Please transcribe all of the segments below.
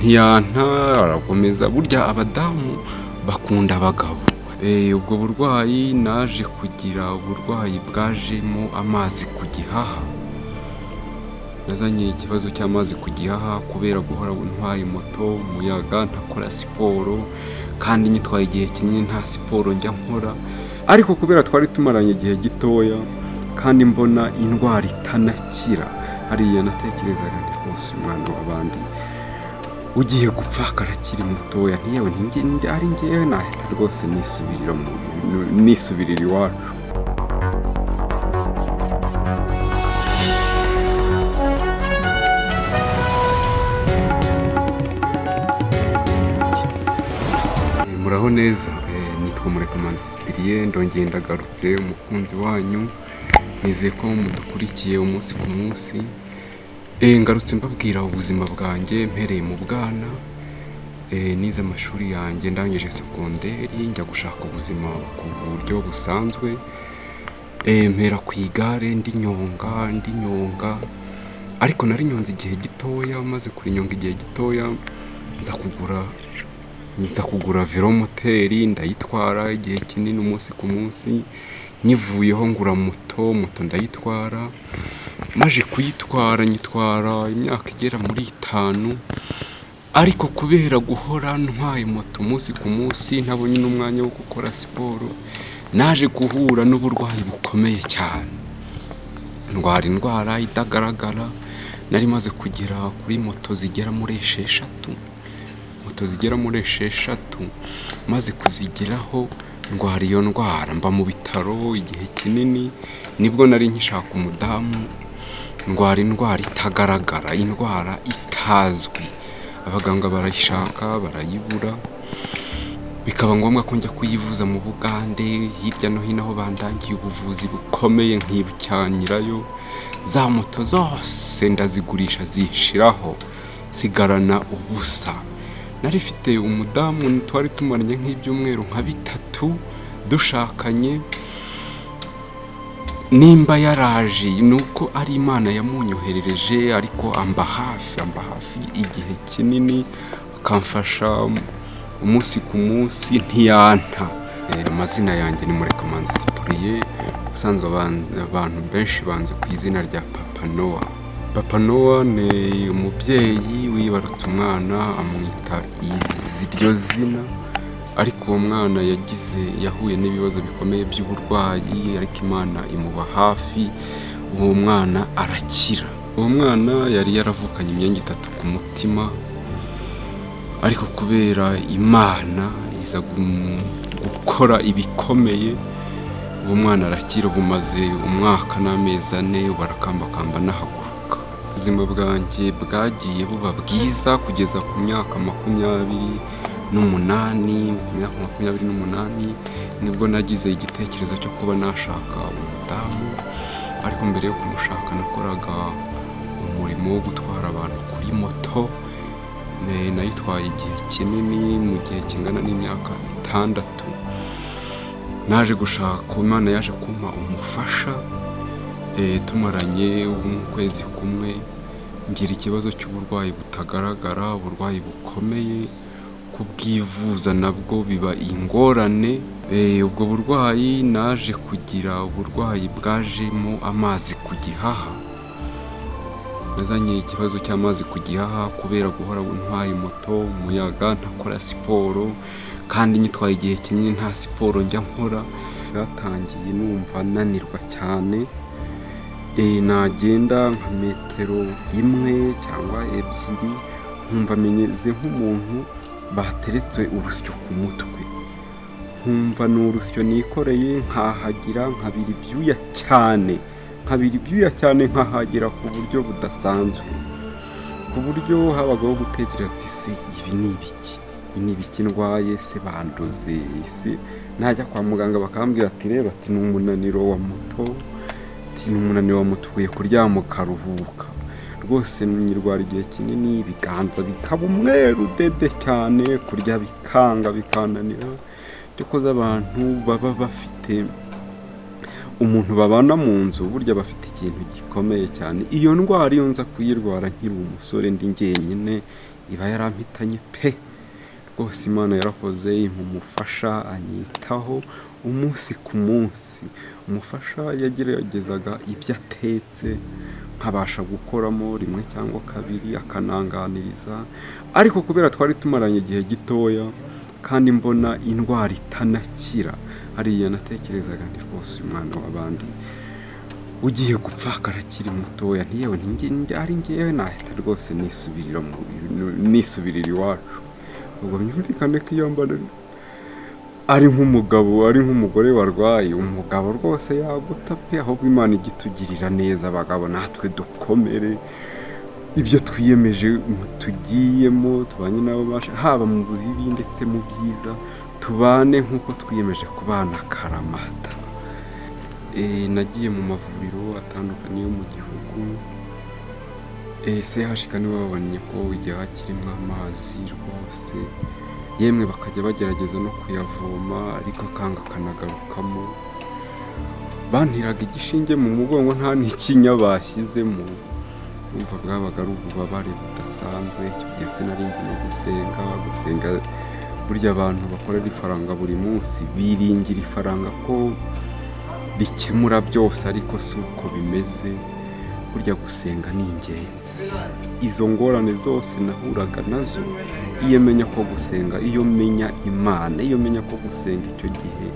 ntiyanta arakomeza. Burya abadamu bakunda abagabo. Ubwo burwayi naje kugira uburwayi bwajemo amazi ku gihaha. Nazanye ikibazo cy'amazi ku gihaha kubera guhora ntwaye moto, umuyaga, ntakora siporo, kandi nyitwaye igihe kinini nta siporo njya nkora. Ariko kubera twari tumaranye igihe gitoya kandi mbona indwara itanakira, hariya natekerezaga nti rwose umwana w'abandi ugiye gupfa karakiri mutoya, ntiyewe ari njyewe nahita rwose nisubirira iwacu. Muraho neza, nitwa Murekemanzi Cyprien, ndongeye ndagarutse umukunzi wanyu, nizeye ko mudukurikiye umunsi ku munsi. Ngarutse mbabwira ubuzima bwanjye mpereye mu bwana. Nize amashuri yanjye, ndangije segonderi, njya gushaka ubuzima ku buryo busanzwe. Mpera ku igare ndi nyonga, ariko nari nyonze igihe gitoya. Maze kurinyonga igihe gitoya nza kugura velomoteri, ndayitwara igihe kinini umunsi ku munsi. Nyivuyeho ngura moto ndayitwara. Maje kuyitwara nyitwara imyaka igera muri 5, ariko kubera guhora ntwaye moto umunsi ku munsi ntabonye n'umwanya wo gukora siporo, naje guhura n'uburwayi bukomeye cyane. Ndwara indwara itagaragara. Nari maze kugera kuri moto zigera muri 6. Maze kuzigeraho ndwara iyo ndwara, mba mu bitaro igihe kinini. Nibwo nari nkishaka umudamu. Ndwara indwara itagaragara, indwara itazwi. Abaganga barayishaka barayibura, bikaba ngombwa ko njya kuyivuza mu Bugande. Hirya no hino aho bandangiye ubuvuzi bukomeye nkibukanyirayo. Za moto zose ndazigurisha zishiraho, sigarana ubusa. Nari mfite umudamu twari tumaranye nk'ibyumweru nka 3 dushakanye. Nimba yaraje nuko ari Imana yamunyoherereje, ariko amba hafi igihe kinini, akamfasha umunsi ku munsi, ntiyanta. Amazina yanjye ni Murekemanzi Cyprien, ubusanzwe abantu benshi banze ku izina rya Papa Noah. Papa Noah ni umubyeyi wibarutse umwana, amwita iryo zina, ariko uwo mwana yahuye n'ibibazo bikomeye by'uburwayi, ariko Imana imuba hafi. Uwo mwana arakira. Uwo mwana yari yaravukanye imyenge 3 ku mutima, ariko kubera Imana iza gukora ibikomeye, uwo mwana arakira. Bumaze umwaka n'amezi 4 barakambakamba nahaguruka. Ubuzima bwanjye bwagiye buba bwiza kugeza ku myaka 28 nibwo nagize igitekerezo cyo kuba nashaka umudamu. Ariko mbere yo kumushaka nakoraga umurimo wo gutwara abantu kuri moto. Nayitwaye igihe kinini, mu gihe kingana n'imyaka 6. Naje gushaka, Imana yaje kumpa umufasha. Tumaranye ukwezi kumwe ngira ikibazo cy'uburwayi butagaragara, uburwayi bukomeye. Kubwivuza nabwo biba ingorane. Ubwo burwayi naje kugira uburwayi bwajemo amazi ku gihaha. Nazanye ikibazo cy'amazi ku gihaha kubera guhora ntwaye moto, umuyaga, ntakora siporo, kandi nyitwaye igihe kinini nta siporo njya nkora. Natangiye numva nanirwa cyane. Nagenda nka metero 1 cyangwa 2 nkumva menyeze nk'umuntu bateretse urusyo ku mutwe. Nkumva n'urusyo nikoreye nkahagira nkabira ibyuya cyane, nkahagira ku buryo budasanzwe, ku buryo habagaho gutekereza ati se ibi ni ibiki ndwaye, se bandoze, se najya kwa muganga bakambwira ati rero ati ni umunaniro wa moto, ugiye kuryama ukaruhuka. Rwose nyirwara igihe kinini, ibiganza bikaba umweru dede cyane, kurya bikanga bikananira. Cyokoze abantu baba bafite umuntu babana mu nzu, burya bafite ikintu gikomeye cyane. Iyo ndwara iyo nza kuyirwara nkiri umusore ndi njyenyine, iba yarampitanye pe. Rwose Imana yarakoze imumufasha anyitaho umunsi ku munsi. Umufasha yageragezaga ibyo atetse nkabasha gukoramo rimwe cyangwa kabiri akananganiriza, ariko kubera twari tumaranye igihe gitoya kandi mbona indwara itanakira, hariya natekerezaga nti rwose umwana w'abandi ugiye gupfa karakiri mutoya, ntiyewe ari ngewe nahita rwose nisubirira iwacu. ubwo byumvikane ko iyo mbona ari nk'umugabo ari nk'umugore warwaye, umugabo rwose yaguta pe, ahubwo Imana igitugirira neza abagabo natwe dukomere, ibyo twiyemeje tugiyemo tubanye nabo haba mu bibi ndetse mu byiza, tubane nk'uko twiyemeje kubana akaramata. Nagiye mu mavuriro atandukanye yo mu gihugu, CHK nibo babonye ko igihe hakirimo amazi rwose, yemwe bakajya bagerageza no kuyavoma ariko akanga akanagarukamo. Bantiraga igishinge mu mugongo nta n'ikinya bashyizemo, umva bwabaga ari ububabare budasanzwe. Icyo gihe sinari nzi no gusenga burya abantu bakorera ifaranga buri munsi biringira ifaranga ko bikemura byose, ariko si uko bimeze. Burya gusenga ni ingenzi. Izo ngorane zose nahuraga nazo, iyo menya ko gusenga, iyo menya Imana, iyo menya ko gusenga icyo gihe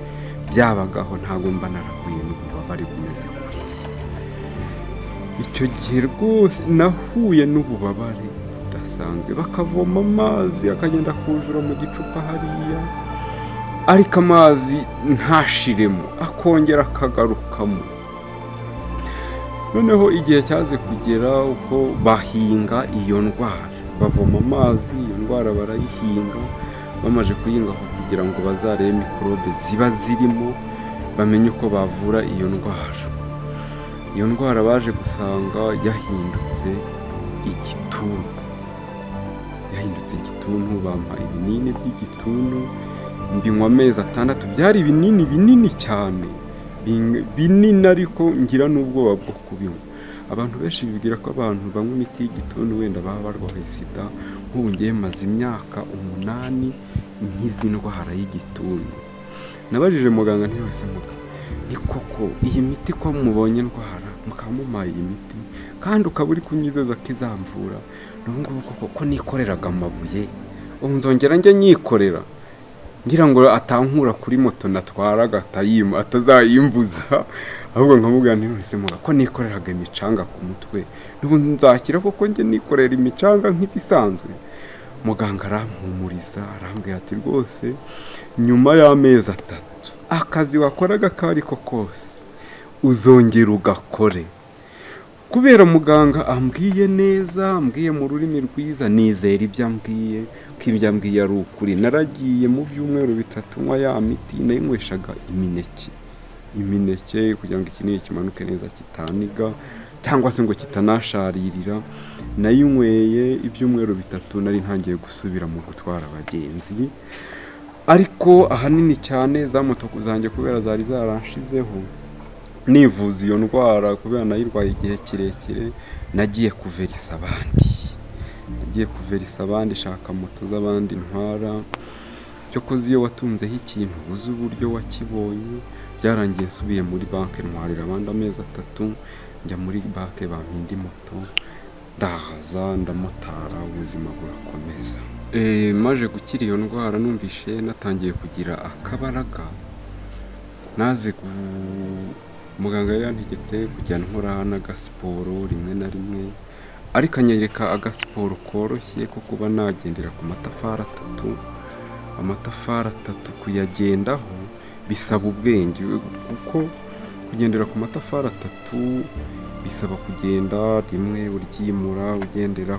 byabagaho, ntabwo mba narahuye n'ububabare bumeze kuriya. Icyo gihe rwose nahuye n'ububabare budasanzwe. Bakavoma amazi akagenda kujura mu gicupa hariya, ariko amazi ntashiremo, akongera akagarukamo. Noneho igihe cyaze kugera uko bahinga iyo ndwara, bavoma amazi iyo ndwara barayihinga, bamaze kuyihinga kugira ngo bazarebe mikorobe ziba zirimo, bamenye uko bavura iyo ndwara. Iyo ndwara baje gusanga yahindutse igituntu. Bampa ibinini by'igituntu, mbinywa amezi 6. Byari ibinini binini cyane, binini ariko ngira n'ubwoba bwo kubinywa. Abantu benshi bibwira ko abantu banywa imiti y'igituntu wenda baba barwaye sida. Nk'ubu ngiye maze imyaka 8 nkizi indwara y'igituntu. Nabajije muganga ntiyose ni koko iyi miti ko mubonye ndwara mukamumaye imiti kandi ukaba uri kunyizeza ko izamvura, n'ubwo koko nikoreraga amabuye ubu nzongera njye nyikorera ngira ngo atankura kuri moto natwaraga atazayimbuza, ahubwo nkamubwira nti none muga ko nikoreraga imicanga ku mutwe, n'ubu nzakira koko njye nikorera imicanga nk'ibisanzwe. Muganga arampumuriza arambwira ati rwose nyuma y'amezi 3 akazi wakoraga kariko kose uzongera ugakore. Kubera muganga ambwiye neza, ambwiye mu rurimi rwiza, nizera ibyo ambwiye, ko ibyo ambwiye ari ukuri. Naragiye mu byumweru 3 nywa ya miti, nayinyweshaga imineke kugira ngo ikinini kimanuke neza kitaniga cyangwa se ngo kitanasharirira. Nayinyweye ibyumweru 3 nari ntangiye gusubira mu gutwara abagenzi, ariko ahanini cyane za moto zanjye kubera zari zaranshizeho nivuza iyo ndwara, kubera nayirwaye igihe kirekire. Nagiye kuverisa abandi, shaka moto z'abandi ntwara. Cyo koze iyo watunzeho ikintu uzi uburyo wakibonye. Byarangiye nsubiye muri banke ntwarira abandi amezi 3, njya muri banke bampinda moto, ndahaza ndamotara, ubuzima burakomeza. Maje gukira iyo ndwara numvishe natangiye kugira akabaraga. Muganga yari yantegetse kujya nkora n'agasiporo rimwe na rimwe, ariko anyereka agasiporo koroshye ko kuba nagendera ku matafari 3. Amatafari 3 kuyagendaho bisaba ubwenge, kuko kugendera ku matafari 3 bisaba kugenda rimwe uryimura, ugendera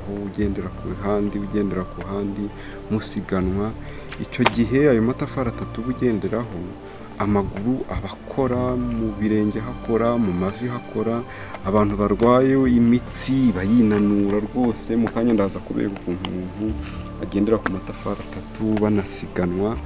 ku handi musiganwa. Icyo gihe ayo matafari 3 ugenderaho, amaguru abakora, mu birenge hakora, mu mavi hakora. Abantu barwaye imitsi bayinanura rwose. Mu kanya ndaza kubera ukuntu umuntu agendera ku matafari 3 banasiganwa.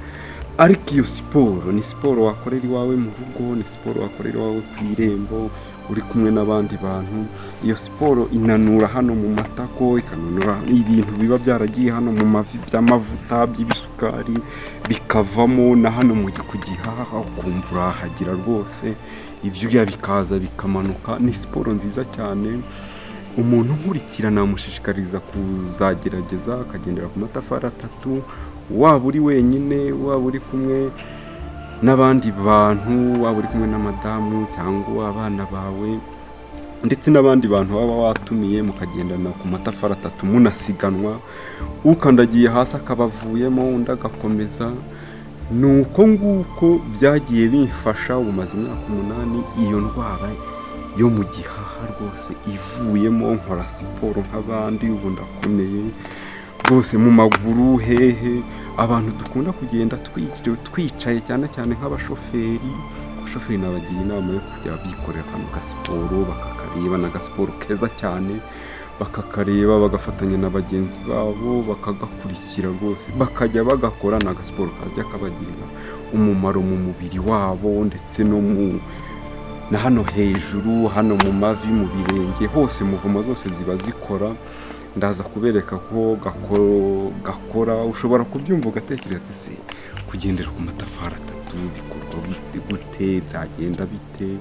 Ariko iyo siporo ni siporo wakorera iwawe mu rugo, ni siporo wakorera iwawe ku irembo, uri kumwe n'abandi bantu. Iyo siporo inanura hano mu matako, ikananura ibintu biba byaragiye hano mu mavi by'amavuta by'ibisukari bikavamo na hano ku gihaha, ukumva urahagira rwose, ibyuya bikaza bikamanuka. Ni siporo nziza cyane, umuntu nkurikira namushishikariza kuzagerageza akagendera ku matafari atatu, waba uri wenyine, waba uri kumwe n'abandi bantu, waba uri kumwe na madamu cyangwa abana bawe ndetse n'abandi bantu baba watumiye, mukagendana ku matafari atatu munasiganwa, ukandagiye hasi akaba avuyemo undi agakomeza. Ni uko nguko byagiye bimfasha. Ubu maze imyaka 8 iyo ndwara yo mu gihaha rwose ivuyemo, nkora siporo nk'abandi, ubu ndakomeye rwose mu maguru hehe. Abantu dukunda kugenda twicaye cyane cyane nk'abashoferi nabagira inama yo kujya bikorera akantu ka siporo, bakakareba, n'agasiporo keza cyane, bakakareba bagafatanya na bagenzi babo bakagakurikira rwose, bakajya bagakora. n'agasiporo kajya kabagirira umumaro mu mubiri wabo ndetse na hano hejuru, hano mu mavi, mu birenge hose, muvuma zose ziba zikora. Ndaza kubereka ko gakora. Ushobora kubyumva ugatekereza ati se kugendera ku matafari atatu bikorwa gute, byagenda bite?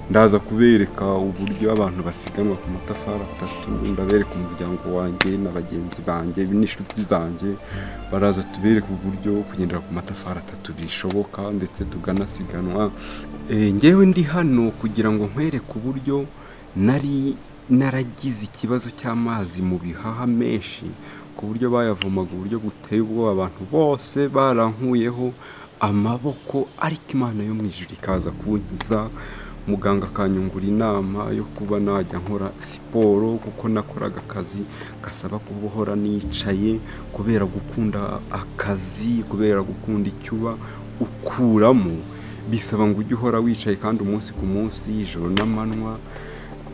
Ndaza kubereka uburyo abantu basiganwa ku matafari atatu, ndabereka umuryango wanjye na bagenzi banjye n'inshuti zanjye, baraza tubereka uburyo kugendera ku matafari atatu bishoboka ndetse tuganasiganwa. Ngewe ndi hano kugira ngo nkwereke uburyo nari naragize ikibazo cy'amazi mu bihaha menshi, ku buryo bayavomaga uburyo buteye ubwoba, abantu bose barankuyeho amaboko, ariko Imana yo mu ijuru ikaza kunkiza. Muganga akanyungura inama yo kuba najya nkora siporo, kuko nakoraga akazi gasaba kubohora nicaye, kubera gukunda akazi, kubera gukunda icyuba ukuramo, bisaba ngo ujye uhora wicaye kandi umunsi ku munsi, ijoro n'amanywa.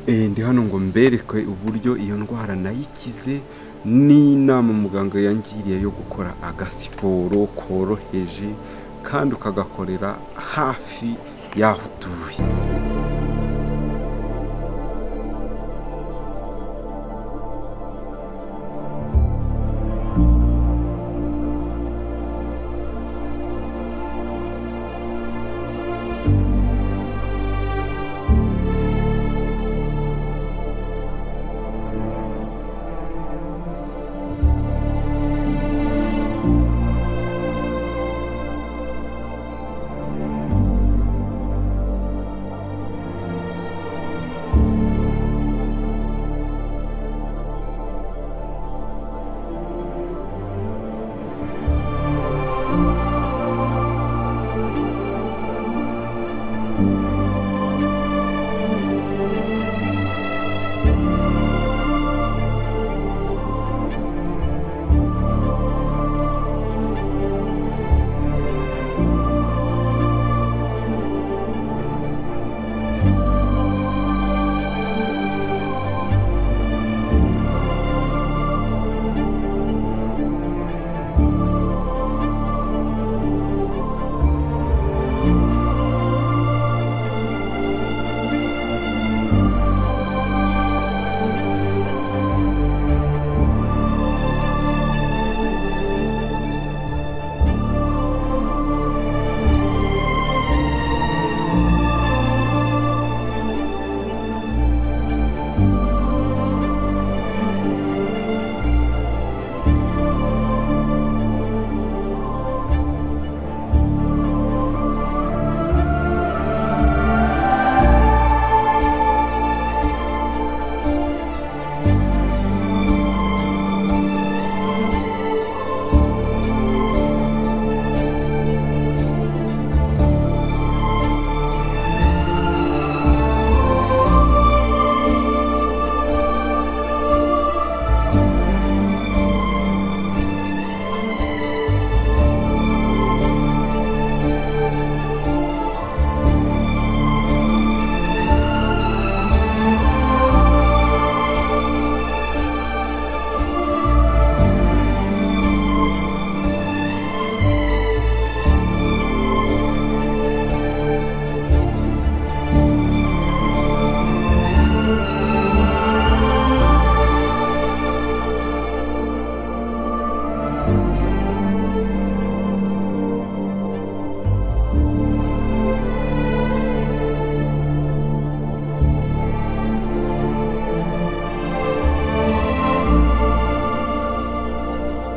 Ndi hano ngo mbereke uburyo iyo ndwara nayikize, n'inama muganga yangiriye yo gukora agasiporo koroheje kandi ukagakorera hafi y'aho utuye.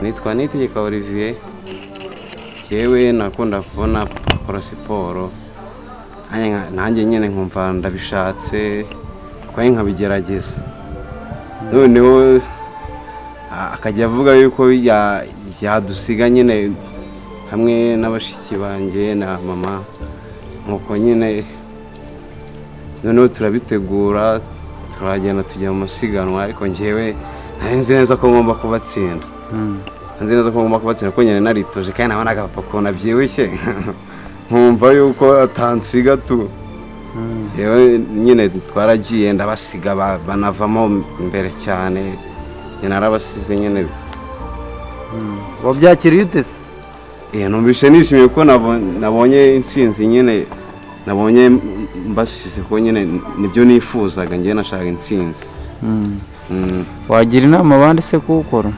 Nitwa Niyitegeka Olivier. Yewe nakunda kubona akora siporo, nanjye nyine nkumva ndabishatse kwa nkabigerageza. Noneho akajya avuga yuko yadusiga nyine hamwe n'abashiki banjye na mama, nkuko nyine noneho turabitegura turagenda tujya mu masiganwa, ariko njyewe nzi neza ko ngomba kubatsinda. Nzi neza ko ngomba kubatsinda ko nyine naritoje, kandi nabonaga papa ukuntu abyibushye nkumva yuko atansiga tu. Yewe nyine twaragiye ndabasiga banavamo imbere cyane, njye narabasize nyine. Wabyakiriye ute se? Numvise nishimiye ko nabonye intsinzi nyine, nabonye mbasize ko nyine nibyo nifuzaga, njye nashaka intsinzi. Wagira inama abandi se kuwukora?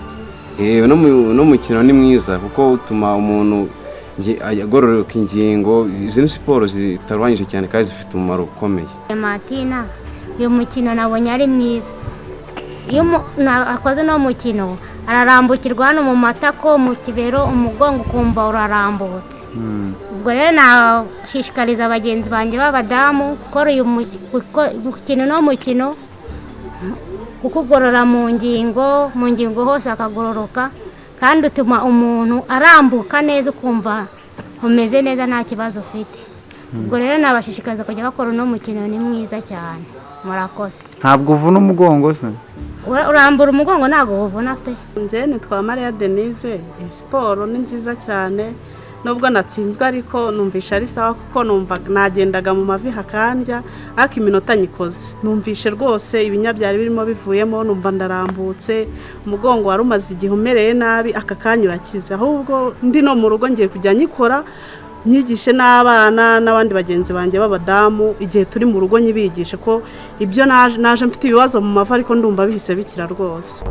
N'umukino ni mwiza kuko utuma umuntu agororoka ingingo. Izi ni siporo zitarwanyije cyane kandi zifite umumaro ukomeye. Martina, uyu mukino nabonye ari mwiza. Iyo akoze no mukino ararambukirwa hano mu matako, mu kibero, umugongo ukumva urarambutse. Ubwo rero nashishikariza abagenzi banjye b'abadamu gukora uyu mukino kukugorora mu ngingo hose akagororoka, kandi utuma umuntu arambuka neza ukumva umeze neza nta kibazo ufite. Ubwo rero nabashishikariza kujya bakora uno mukino, ni mwiza cyane. Murakoze. Ntabwo uvuna umugongo se? Urambura umugongo ntabwo uvuna pe. Njye nitwa Maria Denise. Siporo ni nziza cyane, nubwo natsinzwe ariko numvisha ari sawa kuko numva nagendaga mu mavi hakandya, ariko iminota nyikoze numvishe rwose ibinya byari birimo bivuyemo, numva ndarambutse, umugongo wari umaze igihe umereye nabi, aka kanya urakize. Ahubwo ndi no mu rugo ngiye kujya nyikora, nyigishe n'abana n'abandi bagenzi banjye b'abadamu, igihe turi mu rugo nyibigishe ko ibyo naje mfite ibibazo mu mavi ariko ndumva bihise bikira rwose.